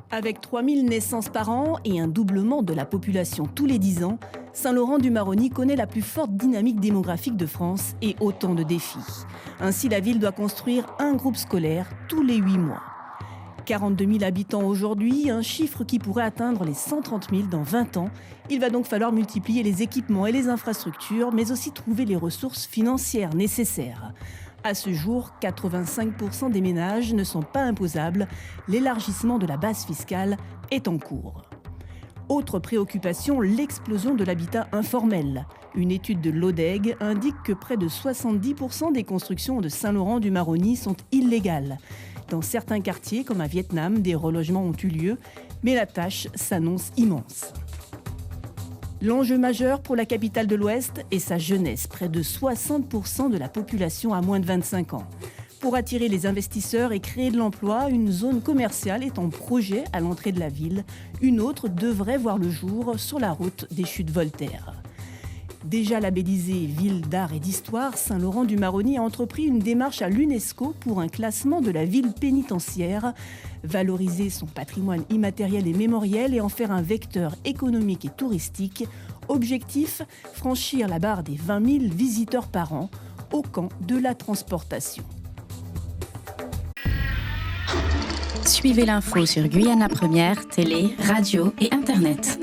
Avec 3000 naissances par an et un doublement de la population tous les 10 ans, Saint-Laurent-du-Maroni connaît la plus forte dynamique démographique de France et autant de défis. Ainsi, la ville doit construire un groupe scolaire tous les 8 mois. 42 000 habitants aujourd'hui, un chiffre qui pourrait atteindre les 130 000 dans 20 ans. Il va donc falloir multiplier les équipements et les infrastructures, mais aussi trouver les ressources financières nécessaires. À ce jour, 85% des ménages ne sont pas imposables. L'élargissement de la base fiscale est en cours. Autre préoccupation, l'explosion de l'habitat informel. Une étude de l'ODEG indique que près de 70% des constructions de Saint-Laurent-du-Maroni sont illégales. Dans certains quartiers, comme à Vietnam, des relogements ont eu lieu, mais la tâche s'annonce immense. L'enjeu majeur pour la capitale de l'Ouest est sa jeunesse. Près de 60% de la population a moins de 25 ans. Pour attirer les investisseurs et créer de l'emploi, une zone commerciale est en projet à l'entrée de la ville. Une autre devrait voir le jour sur la route des Chutes Voltaire. Déjà labellisée ville d'art et d'histoire, Saint-Laurent-du-Maroni a entrepris une démarche à l'UNESCO pour un classement de la ville pénitentiaire, valoriser son patrimoine immatériel et mémoriel et en faire un vecteur économique et touristique. Objectif, franchir la barre des 20 000 visiteurs par an au camp de la transportation. Suivez l'info sur Guyana Première, télé, radio et internet.